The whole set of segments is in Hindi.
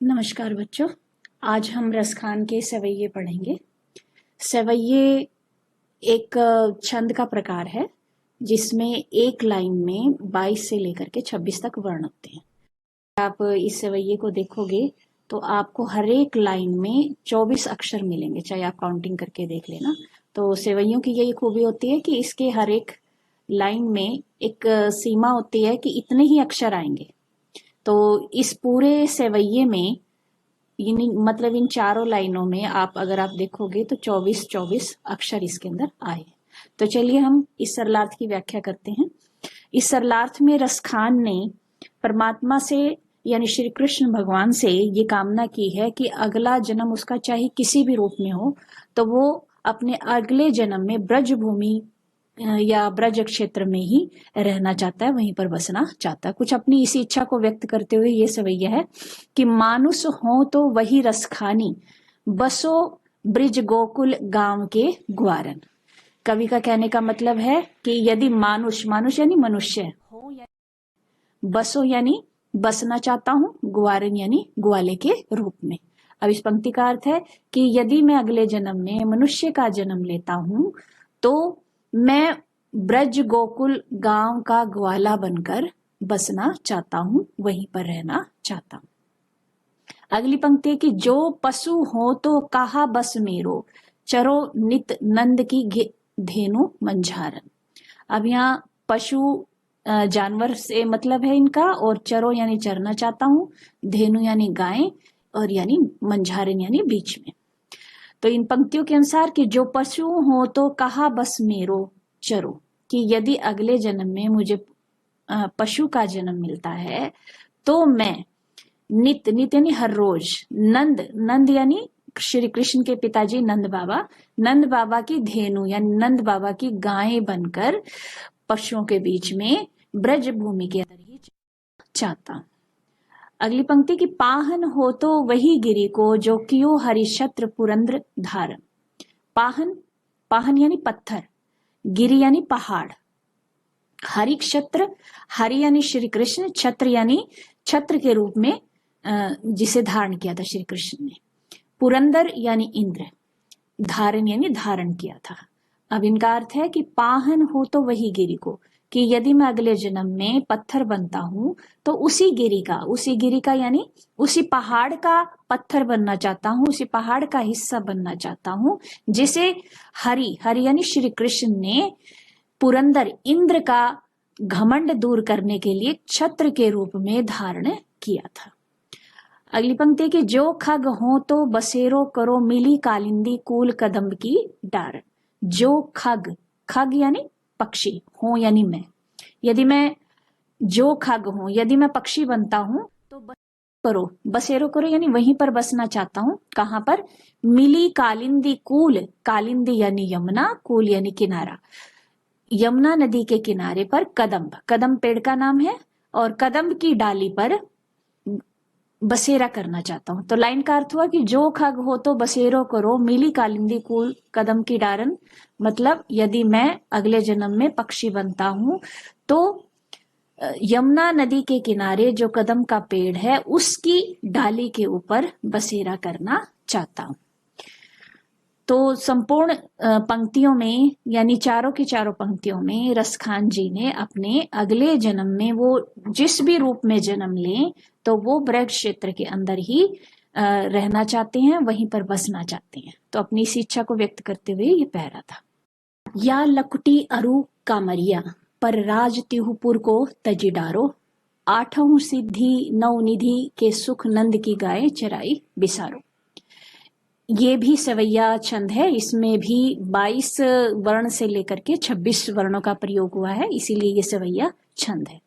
नमस्कार बच्चों। आज हम रसखान के सवैये पढ़ेंगे। सवैये एक छंद का प्रकार है जिसमें एक लाइन में 22 से लेकर के 26 तक वर्ण होते हैं। आप इस सवैये को देखोगे तो आपको हर एक लाइन में 24 अक्षर मिलेंगे, चाहे आप काउंटिंग करके देख लेना। तो सवैयों की यही खूबी होती है कि इसके हर एक लाइन में एक सीमा होती है कि इतने ही अक्षर आएंगे। तो इस पूरे सवैये में मतलब इन चारों लाइनों में अगर आप देखोगे तो 24 अक्षर इसके अंदर आए। तो चलिए हम इस सरलार्थ की व्याख्या करते हैं। इस सरलार्थ में रसखान ने परमात्मा से यानी श्री कृष्ण भगवान से ये कामना की है कि अगला जन्म उसका चाहे किसी भी रूप में हो तो वो अपने अगले जन्म में ब्रज भूमि या ब्रज क्षेत्र में ही रहना चाहता है, वहीं पर बसना चाहता है। कुछ अपनी इसी इच्छा को व्यक्त करते हुए ये सवैया है कि मानुष हो तो वही रसखानी, बसो ब्रिज गोकुल गांव के ग्वारन। कवि का कहने का मतलब है कि यदि मानुष यानी मनुष्य हो, बसो यानी बसना चाहता हूँ, ग्वारन यानी ग्वाले के रूप में। अब इस पंक्ति का अर्थ है कि यदि मैं अगले जन्म में मनुष्य का जन्म लेता हूं तो मैं ब्रज गोकुल गांव का ग्वाला बनकर बसना चाहता हूं, वहीं पर रहना चाहता हूं। अगली पंक्ति है कि जो पशु हो तो कहा बस मेरो, चरो नित नंद की धेनु मंझारन। अब यहाँ पशु जानवर से मतलब है इनका, और चरो यानी चरना चाहता हूं, धेनु यानी गाय, और यानी मंझारन यानी बीच में। तो इन पंक्तियों के अनुसार कि जो पशु हो तो कहा बस मेरो चरो, कि यदि अगले जन्म में मुझे पशु का जन्म मिलता है तो मैं नित यानी हर रोज, नंद यानी श्री कृष्ण के पिताजी नंद बाबा की धेनु यानी नंद बाबा की गाय बनकर पशुओं के बीच में ब्रज भूमि के अंदर ही चाहता। अगली पंक्ति की पाहन हो तो वही गिरी को, जो कियो हरिशत्र पुरंद्र धारण। पाहन यानी पत्थर, गिरी यानी पहाड़, हरि क्षत्र, हरि यानी श्री कृष्ण, छत्र यानी छत्र के रूप में जिसे धारण किया था श्री कृष्ण ने, पुरंदर यानी इंद्र, धारण यानी धारण किया था। अब इनका अर्थ है कि पाहन हो तो वही गिरी को, कि यदि मैं अगले जन्म में पत्थर बनता हूं तो उसी गिरी का यानी उसी पहाड़ का पत्थर बनना चाहता हूं, उसी पहाड़ का हिस्सा बनना चाहता हूं जिसे हरि यानी श्री कृष्ण ने पुरंदर इंद्र का घमंड दूर करने के लिए छत्र के रूप में धारण किया था। अगली पंक्ति की जो खग हो तो बसेरो करो, मिली कालिंदी कूल कदम्ब की डार। जो खग यानी पक्षी, हो यानी मैं, यदि मैं जो खग हूं, यदि मैं पक्षी बनता हूं तो बसेरो करो यानी वहीं पर बसना चाहता हूं। कहां पर? मिली कालिंदी कूल, कालिंदी यानी यमुना, कूल यानी किनारा, यमुना नदी के किनारे पर कदम्ब पेड़ का नाम है, और कदम्ब की डाली पर बसेरा करना चाहता हूं। तो लाइन का अर्थ हुआ कि जो खग हो तो बसेरो करो, मिली कालिंदी कूल कदम की डारन, मतलब यदि मैं अगले जन्म में पक्षी बनता हूं तो यमुना नदी के किनारे जो कदम का पेड़ है उसकी डाली के ऊपर बसेरा करना चाहता हूं। तो संपूर्ण पंक्तियों में यानी चारों की चारों पंक्तियों में रसखान जी ने अपने अगले जन्म में वो जिस भी रूप में जन्म लें तो वो ब्रज क्षेत्र के अंदर ही रहना चाहते हैं, वहीं पर बसना चाहते हैं। तो अपनी इस इच्छा को व्यक्त करते हुए ये पहरा था। या लकुटी अरु कामरिया, पर राज तिहुपुर को तजी डारो, आठों सिद्धि नौ निधि के सुख नंद की गाय चराई बिसारो। ये भी सवैया छंद है, इसमें भी 22 वर्ण से लेकर के 26 वर्णों का प्रयोग हुआ है, इसीलिए ये सवैया छंद है।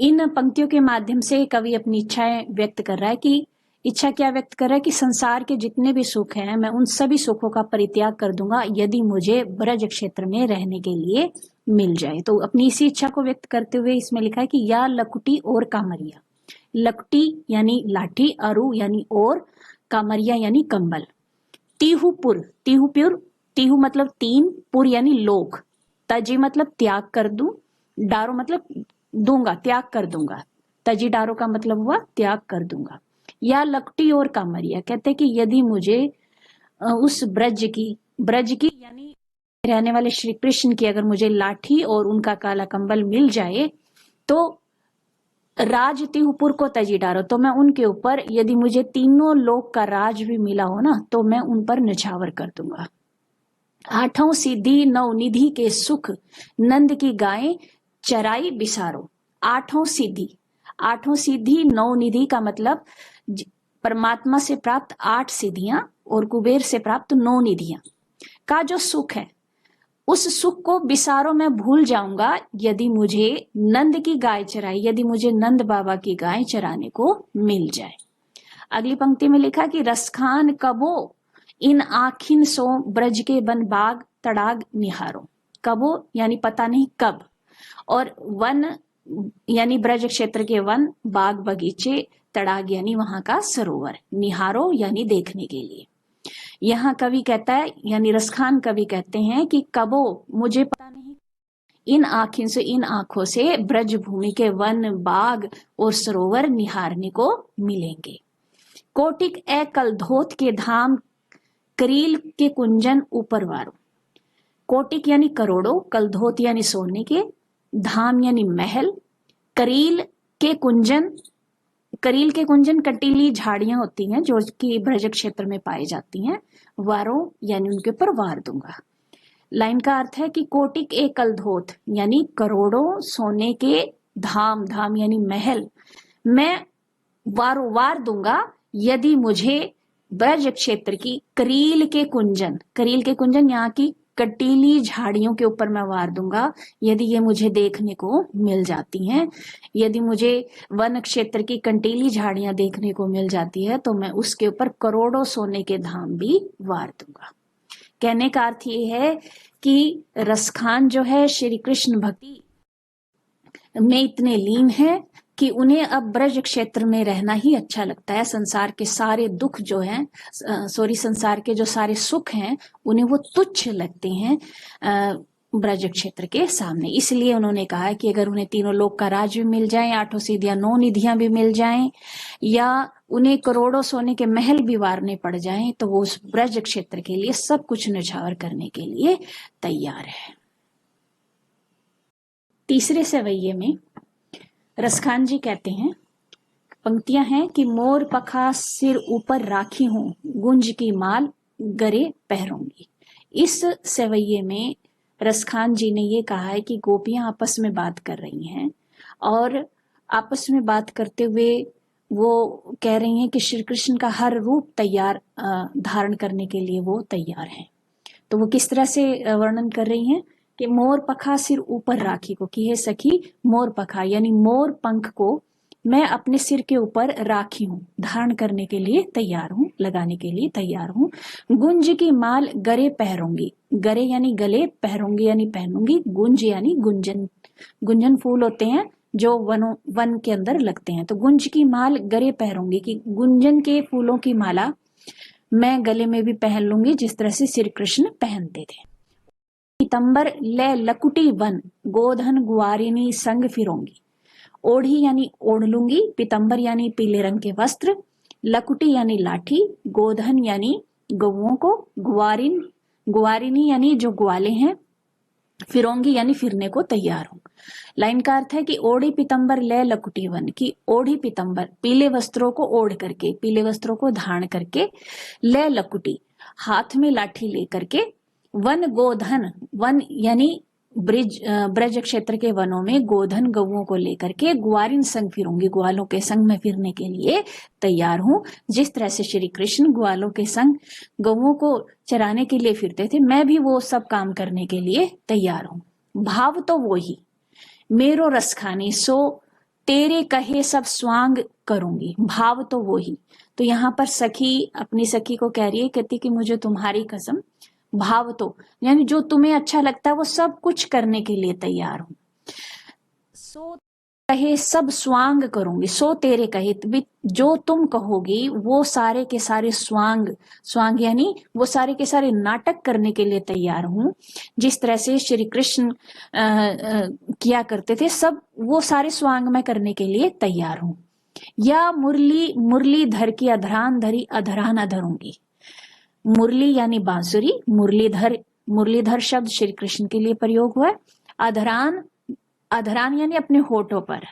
इन पंक्तियों के माध्यम से कवि अपनी इच्छाएं व्यक्त कर रहा है कि इच्छा क्या व्यक्त कर रहा है कि संसार के जितने भी सुख हैं मैं उन सभी सुखों का परित्याग कर दूंगा यदि मुझे ब्रज क्षेत्र में रहने के लिए मिल जाए। तो अपनी इसी इच्छा को व्यक्त करते हुए इसमें लिखा है कि या लकुटी और कामरिया, लकुटी यानी लाठी, अरु यानी और, कामरिया यानी कंबल, टीहू मतलब तीन, पुर यानी लोक, तजी मतलब त्याग कर दूं, डारो मतलब दूंगा, त्याग कर दूंगा, तजी डारो का मतलब हुआ त्याग कर दूंगा। या लकुटी और कामरिया। कहते कि यदि मुझे उस ब्रज की यानी रहने वाले श्री कृष्ण की अगर मुझे लाठी और उनका काला कंबल मिल जाए तो राज तिहुपुर को तजी डारो, तो मैं उनके ऊपर, यदि मुझे तीनों लोक का राज भी मिला हो ना, तो मैं उन पर निछावर कर दूंगा। आठों सिद्धि नौ निधि के सुख नंद की गायें चराई बिसारो। आठों सिद्धि, आठों सिद्धि नौ निधि का मतलब परमात्मा से प्राप्त 8 सिद्धियां और कुबेर से प्राप्त 9 निधियां का जो सुख है, उस सुख को बिसारो, मैं भूल जाऊंगा यदि मुझे नंद की गाय चराई, यदि मुझे नंद बाबा की गाय चराने को मिल जाए। अगली पंक्ति में लिखा कि रसखान कबो इन आखिन सो ब्रज के बन बाग तड़ाग निहारो। कबो यानी पता नहीं कब, और वन यानी ब्रज क्षेत्र के वन, बाग बगीचे, तड़ाग यानी वहां का सरोवर, निहारो यानी देखने के लिए। यहाँ कवि कहता है, यानी रसखान कवि कहते हैं कि कबो मुझे पता नहीं इन आँखों से, इन आंखों से ब्रज भूमि के वन, बाग और सरोवर निहारने को मिलेंगे। कोटिक ए कल धोत के धाम करील के कुंजन ऊपर वारो। कोटिक यानी करोड़ों, कलधोत यानी सोने के, धाम यानी महल, करील के कुंजन, करील के कुंजन कटीली झाड़ियां होती हैं जो कि ब्रज क्षेत्र में पाई जाती हैं। वारो यानी उनके ऊपर वार दूंगा। लाइन का अर्थ है कि कोटिक एक कलधोत यानी करोड़ों सोने के धाम, धाम यानी महल, मैं वारो वार दूंगा यदि मुझे ब्रज क्षेत्र की करील के कुंजन, करील के कुंजन यहाँ की कटीली झाड़ियों के ऊपर मैं वार दूंगा, यदि ये मुझे देखने को मिल जाती हैं। यदि मुझे वन क्षेत्र की कंटीली झाड़ियां देखने को मिल जाती है तो मैं उसके ऊपर करोड़ों सोने के धाम भी वार दूंगा। कहने का अर्थ ये है कि रसखान जो है श्री कृष्ण भक्ति में इतने लीन है कि उन्हें अब ब्रज क्षेत्र में रहना ही अच्छा लगता है। संसार के सारे दुख जो हैं, संसार के जो सारे सुख हैं, उन्हें वो तुच्छ लगते हैं ब्रज क्षेत्र के सामने। इसलिए उन्होंने कहा है कि अगर उन्हें तीनों लोक का राज भी मिल जाए, 8 सिद्धियां 9 निधियां भी मिल जाएं, या उन्हें करोड़ों सोने के महल भी वारने पड़ जाएं, तो वो उस ब्रज क्षेत्र के लिए सब कुछ न्यौछावर करने के लिए तैयार है। तीसरे सवैये में रसखान जी कहते हैं, पंक्तियां हैं कि मोर पखा सिर ऊपर राखी हूं, गुंज की माल गरे पहरूंगी। इस सवैये में रसखान जी ने ये कहा है कि गोपियां आपस में बात कर रही हैं और आपस में बात करते हुए वो कह रही हैं कि श्री कृष्ण का हर रूप तैयार धारण करने के लिए वो तैयार हैं। तो वो किस तरह से वर्णन कर रही हैं कि मोर पखा सिर ऊपर राखी को, कि हे सखी मोर पखा यानी मोर पंख को मैं अपने सिर के ऊपर राखी हूँ, धारण करने के लिए तैयार हूँ, लगाने के लिए तैयार हूँ। गुंज की माल गरे पहरूंगी, गरे यानी गले, पहरूंगी यानी पहनूंगी, गुंज यानी गुंजन, गुंजन फूल होते हैं जो वन के अंदर लगते हैं। तो गुंज की माल गरे पहरूंगी कि गुंजन के फूलों की माला मैं गले में भी पहन लूंगी जिस तरह से श्री कृष्ण पहनते थे। पीतंबर ले लकुटी वन, गोधन गुआरिनी संग फिरोंगी। ओढ़ी यानी ओढ़ लूंगी, पीतंबर यानी पीले रंग के वस्त्र, लकुटी यानी लाठी, गोधन यानी गौओं को, गुआरिनी यानी जो ग्वाले हैं, फिरोंगी यानी फिरने को तैयार हूं। लाइन का अर्थ है कि ओढ़ी पीतंबर ले लकुटी वन, की ओढ़ी पीतंबर पीले वस्त्रों को ओढ़ करके, पीले वस्त्रों को धारण करके, ले लकुटी हाथ में लाठी लेकर के, वन गोधन, वन यानी ब्रज क्षेत्र के वनों में गोधन गौओं को लेकर के, ग्वारिन संग फिरूंगी, ग्वालों के संग में फिरने के लिए तैयार हूं। जिस तरह से श्री कृष्ण ग्वालों के संग गौओं को चराने के लिए फिरते थे, मैं भी वो सब काम करने के लिए तैयार हूं। भाव तो वो ही मेरो रस खानी, सो तेरे कहे सब स्वांग करूंगी। भाव तो वो ही, तो यहाँ पर सखी अपनी सखी को कह रही है, कहती कि मुझे तुम्हारी कसम, भाव तो यानी जो तुम्हें अच्छा लगता है वो सब कुछ करने के लिए तैयार हूं। सो कहे सब स्वांग करूंगी, सो तेरे कहे जो तुम कहोगी वो सारे के सारे स्वांग, स्वांग यानी वो सारे के सारे नाटक करने के लिए तैयार हूं। जिस तरह से श्री कृष्ण किया करते थे, सब वो सारे स्वांग मैं करने के लिए तैयार हूं। या मुरलीधर की अधरान धरी अधरान अधरूंगी। मुरली यानी बांसुरी, मुरलीधर शब्द श्री कृष्ण के लिए प्रयोग हुआ है। अधरान यानी अपने होठों पर,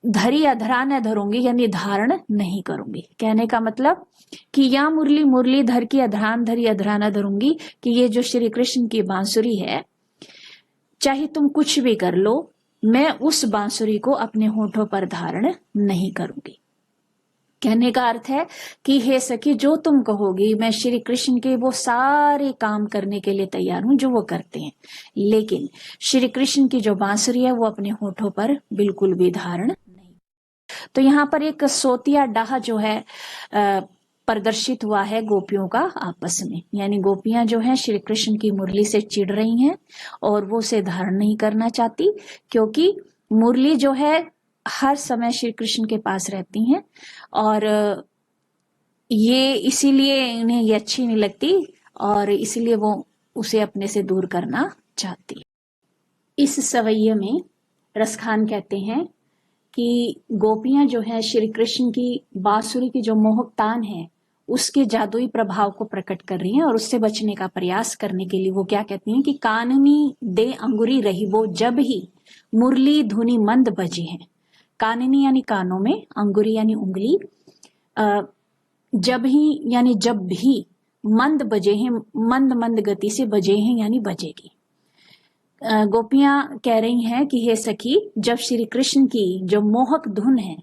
धरी अधरान अधरूंगी यानी धारण नहीं करूंगी। कहने का मतलब कि या मुरलीधर की अधरान धरी अधरान अधरूंगी, कि ये जो श्री कृष्ण की बांसुरी है, चाहे तुम कुछ भी कर लो, मैं उस बांसुरी को अपने होठों पर धारण नहीं करूंगी। कहने का अर्थ है कि हे सखी, जो तुम कहोगी मैं श्री कृष्ण के वो सारे काम करने के लिए तैयार हूं जो वो करते हैं, लेकिन श्री कृष्ण की जो बांसुरी है वो अपने होठों पर बिल्कुल भी धारण नहीं। तो यहाँ पर एक सोतिया डाह जो है प्रदर्शित हुआ है गोपियों का आपस में, यानी गोपियां जो हैं श्री कृष्ण की मुरली से चिढ़ रही हैं और वो उसे धारण नहीं करना चाहती, क्योंकि मुरली जो है हर समय श्री कृष्ण के पास रहती हैं और ये इसीलिए इन्हें ये अच्छी नहीं लगती और इसीलिए वो उसे अपने से दूर करना चाहती है। इस सवैये में रसखान कहते हैं कि गोपियां जो है श्री कृष्ण की बांसुरी की जो मोहक तान है उसके जादुई प्रभाव को प्रकट कर रही हैं और उससे बचने का प्रयास करने के लिए वो क्या कहती हैं कि काननी दे अंगुरी रही वो जब ही मुरली धुनी मंद बजे हैं। काननी यानी कानों में, अंगुरी यानी उंगली, जब ही यानी जब भी, मंद बजे हैं, मंद गति से बजे हैं यानी बजेगी। गोपियां कह रही हैं कि हे सखी, जब श्री कृष्ण की जो मोहक धुन है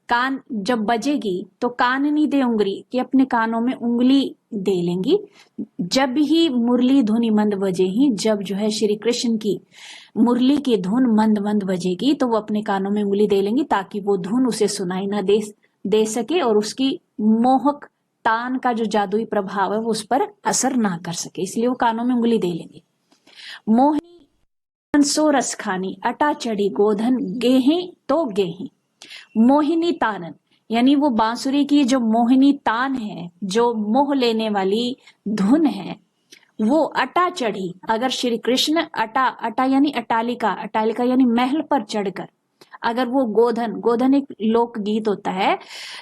कान जब बजेगी तो काननी दे उंगली, कि अपने कानों में उंगली दे लेंगी। जब ही मुरली धुनी मंद बजे ही, जब जो है श्री कृष्ण की मुरली की धुन मंद बजेगी तो वो अपने कानों में उंगली दे लेंगी ताकि वो धुन उसे सुनाई ना दे सके और उसकी मोहक तान का जो जादुई प्रभाव है वो उस पर असर ना कर सके, इसलिए वो कानों में उंगली दे लेंगे। मोहिनी सो रस खानी, अटा चढ़ी गोधन गेहे तो गेही। मोहिनी तानन यानी वो बांसुरी की जो मोहिनी तान है, जो मोह लेने वाली धुन है, वो अटा चढ़ी। अगर श्री कृष्ण अटा यानी अटालिका यानी महल पर चढ़कर, अगर वो गोधन एक लोक गीत होता है,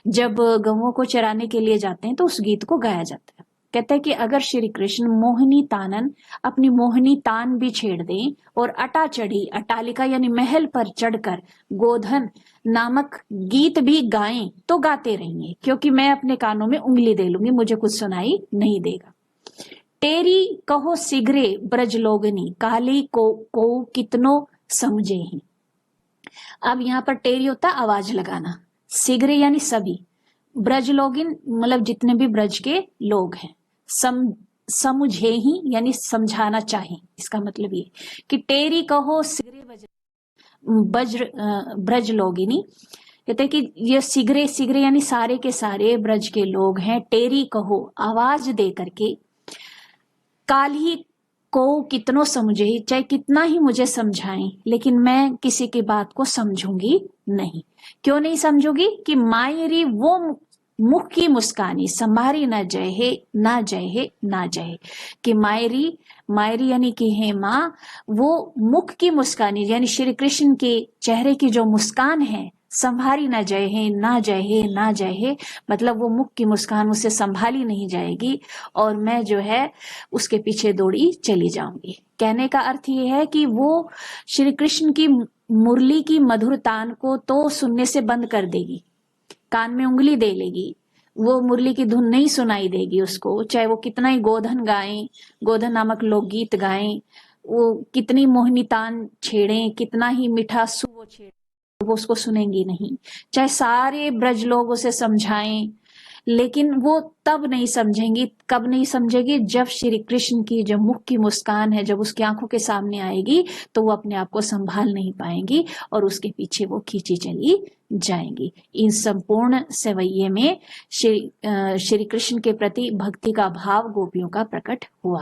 जब गवों को चराने के लिए जाते हैं तो उस गीत को गाया जाता है। कहते हैं कि अगर श्री कृष्ण मोहिनी तानन अपनी मोहिनी तान भी छेड़ दें और अटा चढ़ी, अटालिका यानी महल पर चढ़कर गोधन नामक गीत भी गाएं तो गाते रहेंगे, क्योंकि मैं अपने कानों में उंगली दे लूंगी, मुझे कुछ सुनाई नहीं देगा। टेरी कहो सिगरे ब्रज लोगनी, काली को कितनो समझे ही। अब यहाँ पर टेरी होता है आवाज लगाना, सिगरे यानी सभी, ब्रज लोगिन मतलब जितने भी ब्रज के लोग हैं, समझे ही यानी समझाना चाहे। इसका मतलब ये कि टेरी कहो सिगरे ब्रज लोगिनी, कहते हैं कि ये सिगरे यानी सारे के सारे ब्रज के लोग हैं। टेरी कहो आवाज दे करके, काली को कितनो समझे, चाहे कितना ही मुझे समझाएं, लेकिन मैं किसी की बात को समझूंगी नहीं। क्यों नहीं समझूंगी? कि मायरी वो मुख की मुस्कानी, संभारी ना जय, कि मायरी यानी कि हे माँ, वो मुख की मुस्कानी यानी श्री कृष्ण के चेहरे की जो मुस्कान है, संभारी ना जय, मतलब वो मुख की मुस्कान मुझसे संभाली नहीं जाएगी और मैं जो है उसके पीछे दौड़ी चली जाऊंगी। कहने का अर्थ ये है कि वो श्री कृष्ण की मुरली की मधुर तान को तो सुनने से बंद कर देगी, कान में उंगली दे लेगी, वो मुरली की धुन नहीं सुनाई देगी उसको, चाहे वो कितना ही गोधन गाएं, गोधन नामक लोकगीत गाएं, वो कितनी मोहिनी तान छेड़ें, कितना ही मीठा सुर छेड़े, वो उसको सुनेंगी नहीं। चाहे सारे ब्रज लोग उसे समझाएं, लेकिन वो तब नहीं समझेंगी। कब नहीं समझेगी? जब श्री कृष्ण की जो मुख की मुस्कान है जब उसकी आंखों के सामने आएगी तो वो अपने आप को संभाल नहीं पाएंगी और उसके पीछे वो खींची चली जाएंगी। इन संपूर्ण सवैये में श्री कृष्ण के प्रति भक्ति का भाव गोपियों का प्रकट हुआ है।